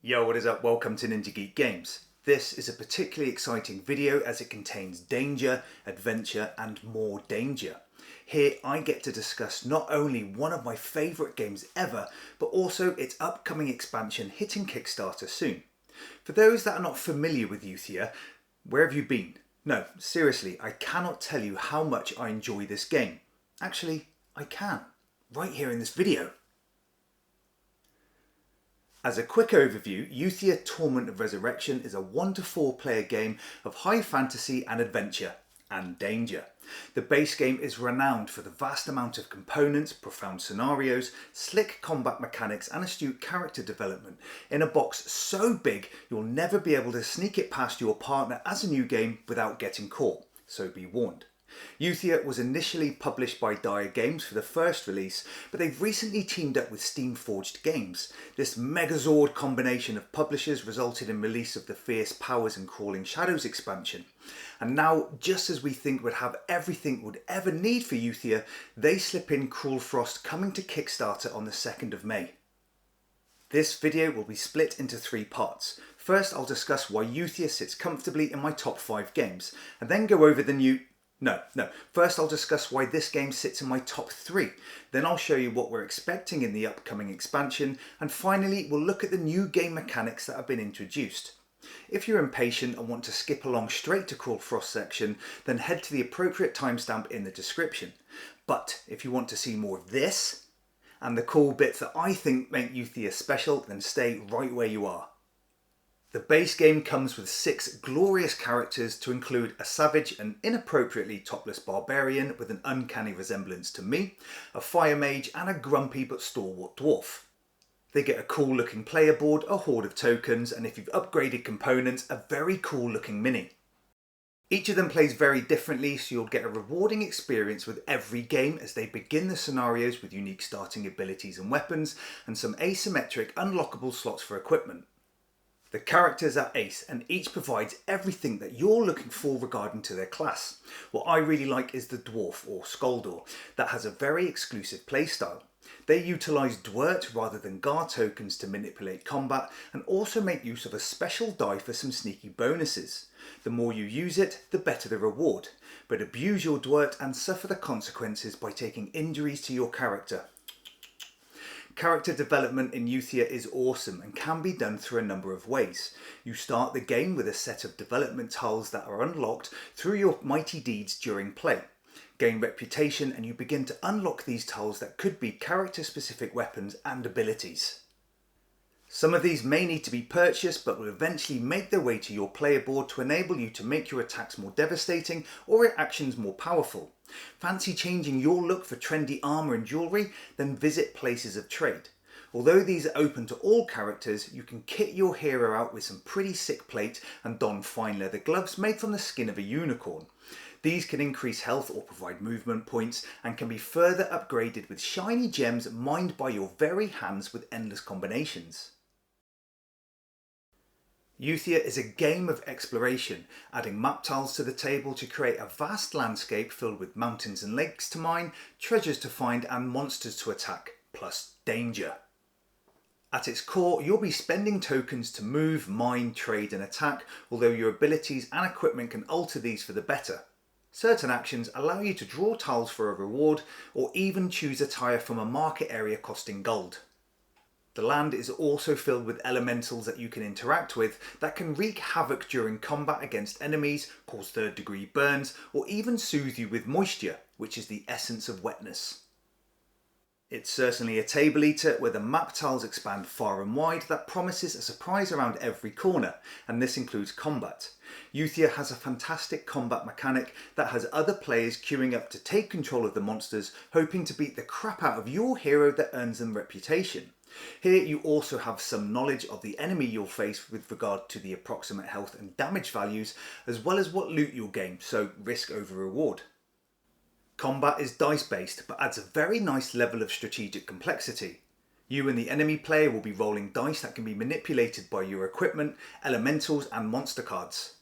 Yo, what is up? Welcome to Ninja Geek Games. This is a particularly exciting video as it contains danger, adventure and more danger. Here I get to discuss not only one of my favourite games ever, but also its upcoming expansion hitting Kickstarter soon. For those that are not familiar with Euthia, where have you been? No, seriously, I cannot tell you how much I enjoy this game. Actually, I can, right here in this video. As a quick overview, Euthia Torment of Resurrection is a 1 to 4 player game of high fantasy and adventure, and danger. The base game is renowned for the vast amount of components, profound scenarios, slick combat mechanics and astute character development in a box so big you'll never be able to sneak it past your partner as a new game without getting caught, so be warned. Euthia was initially published by Dire Games for the first release, but they've recently teamed up with Steam Forged Games. This Megazord combination of publishers resulted in release of the Fierce Powers and Crawling Shadows expansion. And now, just as we think we'd have everything we'd ever need for Euthia, they slip in Cruel Frost coming to Kickstarter on the 2nd of May. This video will be split into 3 parts. First, I'll discuss why Euthia sits comfortably in my top 5 games, and then go over the new... First I'll discuss why this game sits in my top 3, then I'll show you what we're expecting in the upcoming expansion, and finally we'll look at the new game mechanics that have been introduced. If you're impatient and want to skip along straight to Cruel Frost section, then head to the appropriate timestamp in the description. But if you want to see more of this, and the cool bits that I think make Euthia special, then stay right where you are. The base game comes with 6 glorious characters to include a savage and inappropriately topless barbarian with an uncanny resemblance to me, a fire mage and a grumpy but stalwart dwarf. They get a cool looking player board, a hoard of tokens and if you've upgraded components, a very cool looking mini. Each of them plays very differently, so you'll get a rewarding experience with every game as they begin the scenarios with unique starting abilities and weapons and some asymmetric unlockable slots for equipment. The characters are ace and each provides everything that you're looking for regarding to their class. What I really like is the dwarf or Skoldor that has a very exclusive playstyle. They utilise Dwurt rather than Gar tokens to manipulate combat and also make use of a special die for some sneaky bonuses. The more you use it, the better the reward, but abuse your Dwurt and suffer the consequences by taking injuries to your character. Character development in Euthia is awesome and can be done through a number of ways. You start the game with a set of development tiles that are unlocked through your mighty deeds during play. Gain reputation and you begin to unlock these tiles that could be character specific weapons and abilities. Some of these may need to be purchased but will eventually make their way to your player board to enable you to make your attacks more devastating or your actions more powerful. Fancy changing your look for trendy armour and jewellery? Then visit Places of Trade. Although these are open to all characters, you can kit your hero out with some pretty sick plate and don fine leather gloves made from the skin of a unicorn. These can increase health or provide movement points and can be further upgraded with shiny gems mined by your very hands with endless combinations. Euthia is a game of exploration, adding map tiles to the table to create a vast landscape filled with mountains and lakes to mine, treasures to find and monsters to attack, plus danger. At its core, you'll be spending tokens to move, mine, trade and attack, although your abilities and equipment can alter these for the better. Certain actions allow you to draw tiles for a reward or even choose a tire from a market area costing gold. The land is also filled with elementals that you can interact with that can wreak havoc during combat against enemies, cause 3rd degree burns, or even soothe you with moisture, which is the essence of wetness. It's certainly a table eater where the map tiles expand far and wide that promises a surprise around every corner, and this includes combat. Euthia has a fantastic combat mechanic that has other players queuing up to take control of the monsters, hoping to beat the crap out of your hero that earns them reputation. Here you also have some knowledge of the enemy you'll face with regard to the approximate health and damage values, as well as what loot you'll gain, so risk over reward. Combat is dice based, but adds a very nice level of strategic complexity. You and the enemy player will be rolling dice that can be manipulated by your equipment, elementals and monster cards.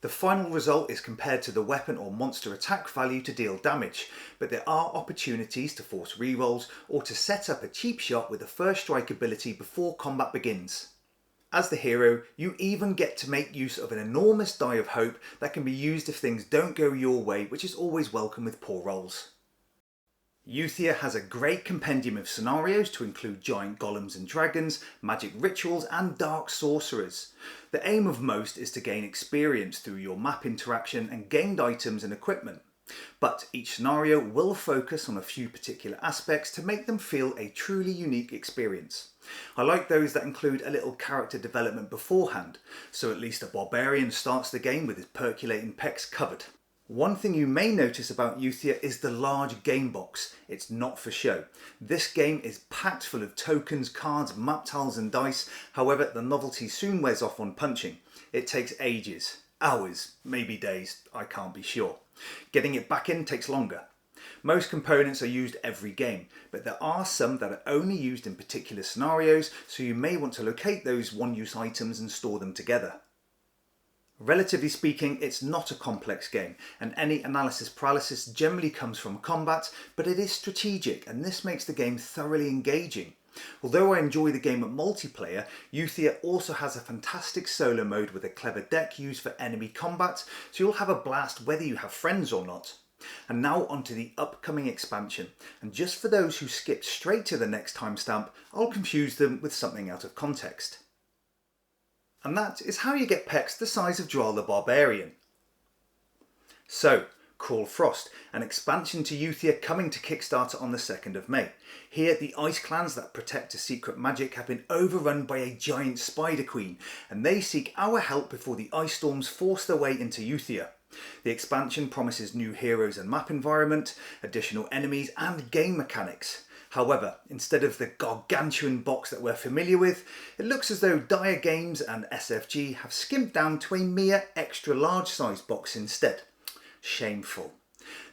The final result is compared to the weapon or monster attack value to deal damage, but there are opportunities to force rerolls or to set up a cheap shot with the first strike ability before combat begins. As the hero, you even get to make use of an enormous die of hope that can be used if things don't go your way, which is always welcome with poor rolls. Euthia has a great compendium of scenarios to include giant golems and dragons, magic rituals and dark sorcerers. The aim of most is to gain experience through your map interaction and gained items and equipment. But each scenario will focus on a few particular aspects to make them feel a truly unique experience. I like those that include a little character development beforehand, so at least a barbarian starts the game with his percolating pecs covered. One thing you may notice about Euthia is the large game box. It's not for show. This game is packed full of tokens, cards, map tiles and dice. However, the novelty soon wears off on punching. It takes ages, hours, maybe days, I can't be sure. Getting it back in takes longer. Most components are used every game, but there are some that are only used in particular scenarios, so you may want to locate those one-use items and store them together. Relatively speaking, it's not a complex game, and any analysis paralysis generally comes from combat, but it is strategic, and this makes the game thoroughly engaging. Although I enjoy the game at multiplayer, Euthia also has a fantastic solo mode with a clever deck used for enemy combat, so you'll have a blast whether you have friends or not. And now onto the upcoming expansion, and just for those who skip straight to the next timestamp, I'll confuse them with something out of context. And that is how you get pecs the size of Droll the Barbarian. So, Crawl Frost, an expansion to Euthia coming to Kickstarter on the 2nd of May. Here, the ice clans that protect a secret magic have been overrun by a giant spider queen, and they seek our help before the ice storms force their way into Euthia. The expansion promises new heroes and map environment, additional enemies and game mechanics. However, instead of the gargantuan box that we're familiar with, it looks as though Dire Games and SFG have skimped down to a mere extra large size box instead. Shameful.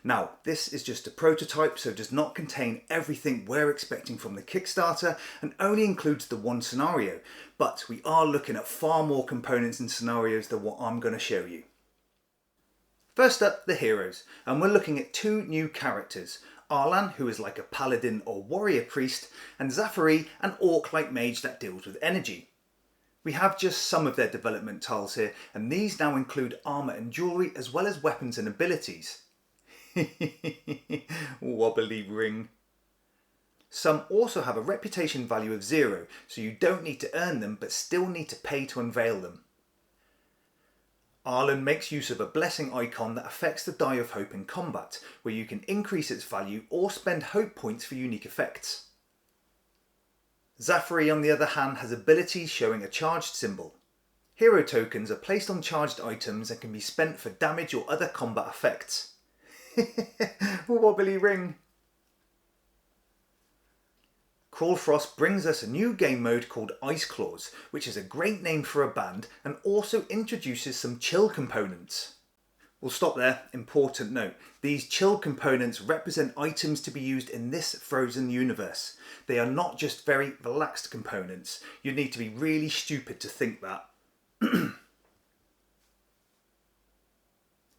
Now, this is just a prototype, so does not contain everything we're expecting from the Kickstarter and only includes the one scenario, but we are looking at far more components and scenarios than what I'm going to show you. First up, the heroes, and we're looking at two new characters. Arlan, who is like a paladin or warrior priest, and Zafari, an orc-like mage that deals with energy. We have just some of their development tiles here, and these now include armour and jewellery as well as weapons and abilities. Wobbly ring. Some also have a reputation value of 0, so you don't need to earn them but still need to pay to unveil them. Arlan makes use of a blessing icon that affects the Die of Hope in combat, where you can increase its value or spend hope points for unique effects. Zafari, on the other hand, has abilities showing a charged symbol. Hero tokens are placed on charged items and can be spent for damage or other combat effects. Wobbly ring. Crawl Frost brings us a new game mode called Ice Claws, which is a great name for a band and also introduces some chill components. We'll stop there. Important note, these chill components represent items to be used in this frozen universe. They are not just very relaxed components. You'd need to be really stupid to think that.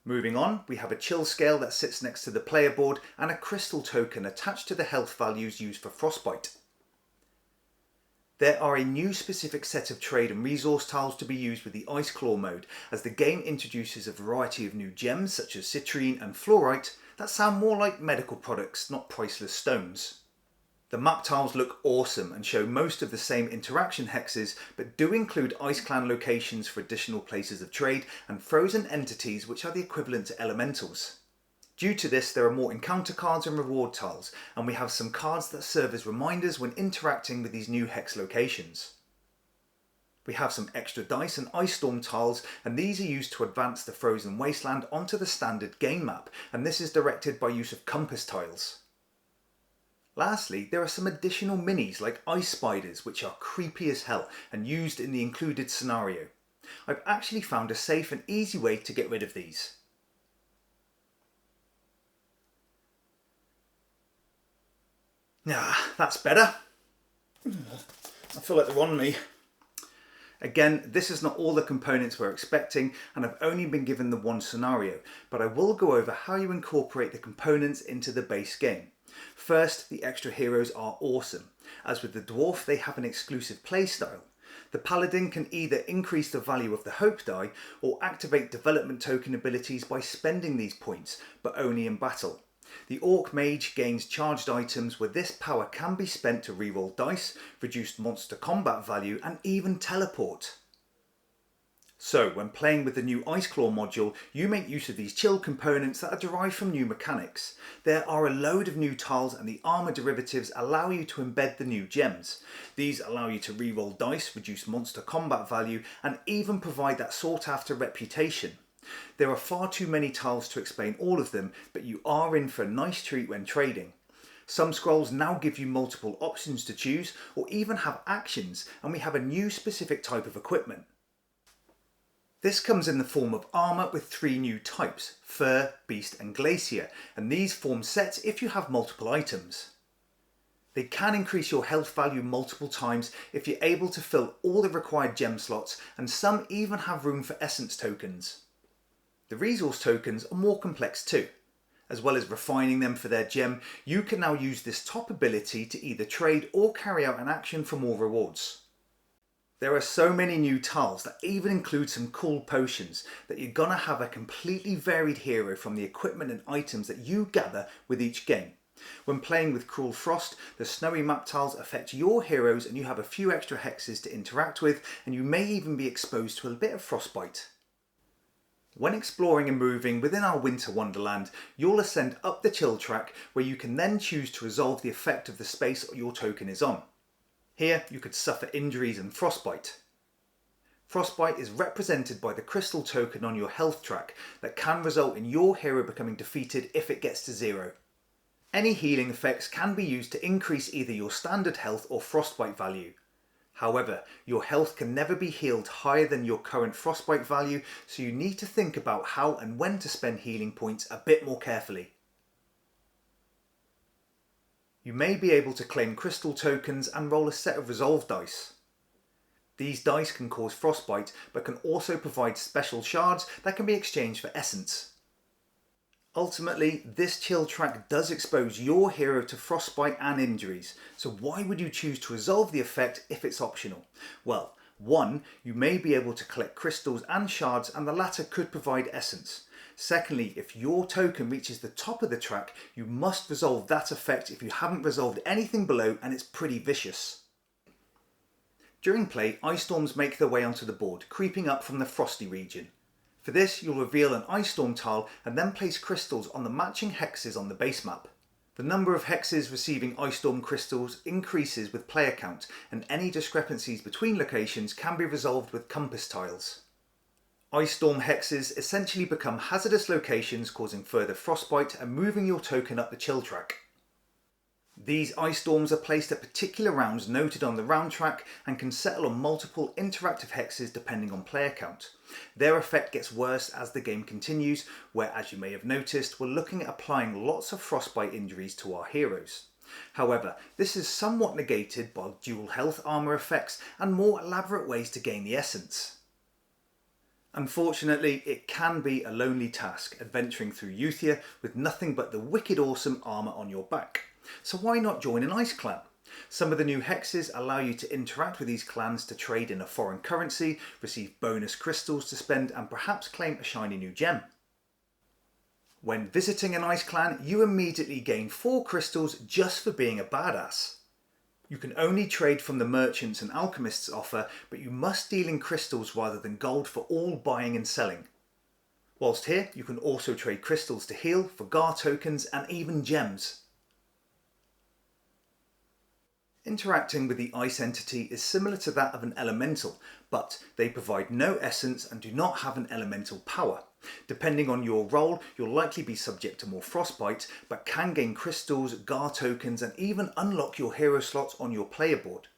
Moving on, we have a chill scale that sits next to the player board and a crystal token attached to the health values used for frostbite. There are a new specific set of trade and resource tiles to be used with the Ice Claw mode, as the game introduces a variety of new gems such as citrine and fluorite that sound more like medical products, not priceless stones. The map tiles look awesome and show most of the same interaction hexes, but do include Ice Clan locations for additional places of trade and frozen entities which are the equivalent to elementals. Due to this, there are more encounter cards and reward tiles, and we have some cards that serve as reminders when interacting with these new hex locations. We have some extra dice and ice storm tiles, and these are used to advance the frozen wasteland onto the standard game map, and this is directed by use of compass tiles. Lastly, there are some additional minis like ice spiders, which are creepy as hell and used in the included scenario. I've actually found a safe and easy way to get rid of these. Ah, that's better. I feel like they're on me. Again, this is not all the components we're expecting, and I've only been given the one scenario, but I will go over how you incorporate the components into the base game. First, the extra heroes are awesome. As with the dwarf, they have an exclusive playstyle. The Paladin can either increase the value of the Hope die or activate development token abilities by spending these points, but only in battle. The Orc Mage gains charged items where this power can be spent to reroll dice, reduce monster combat value, and even teleport. So, when playing with the new Iceclaw module, you make use of these chill components that are derived from new mechanics. There are a load of new tiles, and the armour derivatives allow you to embed the new gems. These allow you to reroll dice, reduce monster combat value, and even provide that sought after reputation. There are far too many tiles to explain all of them, but you are in for a nice treat when trading. Some scrolls now give you multiple options to choose, or even have actions, and we have a new specific type of equipment. This comes in the form of armour with 3 new types, Fur, Beast and Glacier, and these form sets if you have multiple items. They can increase your health value multiple times if you're able to fill all the required gem slots, and some even have room for essence tokens. The resource tokens are more complex too. As well as refining them for their gem, you can now use this top ability to either trade or carry out an action for more rewards. There are so many new tiles that even include some cool potions that you're gonna have a completely varied hero from the equipment and items that you gather with each game. When playing with Cruel Frost, the snowy map tiles affect your heroes and you have a few extra hexes to interact with, and you may even be exposed to a bit of frostbite. When exploring and moving within our winter wonderland, you'll ascend up the chill track where you can then choose to resolve the effect of the space your token is on. Here you could suffer injuries and frostbite. Frostbite is represented by the crystal token on your health track that can result in your hero becoming defeated if it gets to 0. Any healing effects can be used to increase either your standard health or frostbite value. However, your health can never be healed higher than your current frostbite value, so you need to think about how and when to spend healing points a bit more carefully. You may be able to claim crystal tokens and roll a set of resolve dice. These dice can cause frostbite, but can also provide special shards that can be exchanged for essence. Ultimately, this chill track does expose your hero to frostbite and injuries, so why would you choose to resolve the effect if it's optional? Well, 1, you may be able to collect crystals and shards, and the latter could provide essence. Secondly, if your token reaches the top of the track, you must resolve that effect if you haven't resolved anything below, and it's pretty vicious. During play, ice storms make their way onto the board, creeping up from the frosty region. For this, you'll reveal an ice storm tile and then place crystals on the matching hexes on the base map. The number of hexes receiving ice storm crystals increases with player count, and any discrepancies between locations can be resolved with compass tiles. Ice storm hexes essentially become hazardous locations, causing further frostbite and moving your token up the chill track. These ice storms are placed at particular rounds noted on the round track and can settle on multiple interactive hexes depending on player count. Their effect gets worse as the game continues, where, as you may have noticed, we're looking at applying lots of frostbite injuries to our heroes. However, this is somewhat negated by dual health armour effects and more elaborate ways to gain the essence. Unfortunately, it can be a lonely task adventuring through Euthia with nothing but the wicked awesome armour on your back. So why not join an ice clan? Some of the new hexes allow you to interact with these clans to trade in a foreign currency, receive bonus crystals to spend, and perhaps claim a shiny new gem. When visiting an ice clan, you immediately gain 4 crystals just for being a badass. You can only trade from the merchants and alchemists offer, but you must deal in crystals rather than gold for all buying and selling. Whilst here, you can also trade crystals to heal, for Gar tokens, and even gems. Interacting with the ice entity is similar to that of an elemental, but they provide no essence and do not have an elemental power. Depending on your role, you'll likely be subject to more frostbite, but can gain crystals, Gar tokens, and even unlock your hero slots on your player board.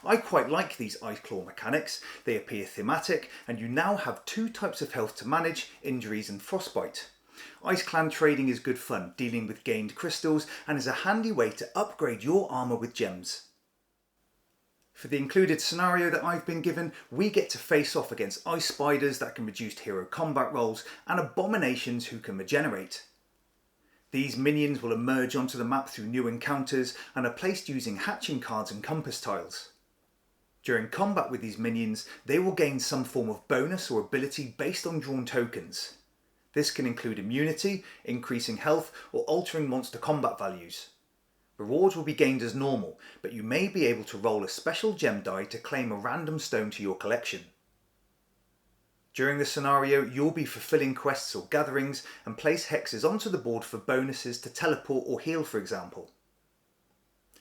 I quite like these ice claw mechanics. They appear thematic, and you now have 2 types of health to manage, injuries and frostbite. Ice clan trading is good fun, dealing with gained crystals, and is a handy way to upgrade your armour with gems. For the included scenario that I've been given, we get to face off against ice spiders that can reduce hero combat rolls and abominations who can regenerate. These minions will emerge onto the map through new encounters and are placed using hatching cards and compass tiles. During combat with these minions, they will gain some form of bonus or ability based on drawn tokens. This can include immunity, increasing health, or altering monster combat values. Rewards will be gained as normal, but you may be able to roll a special gem die to claim a random stone to your collection. During this scenario, you'll be fulfilling quests or gatherings and place hexes onto the board for bonuses to teleport or heal, for example.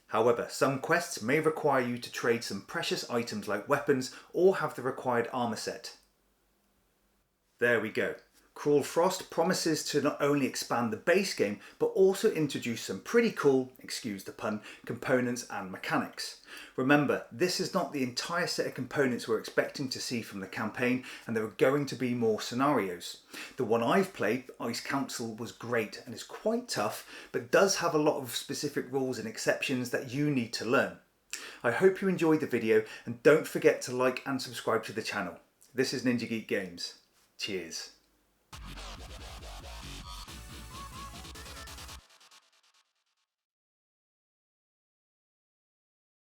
However, some quests may require you to trade some precious items like weapons or have the required armour set. There we go. Cruel Frost promises to not only expand the base game, but also introduce some pretty cool, excuse the pun, components and mechanics. Remember, this is not the entire set of components we're expecting to see from the campaign, and there are going to be more scenarios. The one I've played, Ice Council, was great and is quite tough, but does have a lot of specific rules and exceptions that you need to learn. I hope you enjoyed the video, and don't forget to like and subscribe to the channel. This is Ninja Geek Games. Cheers.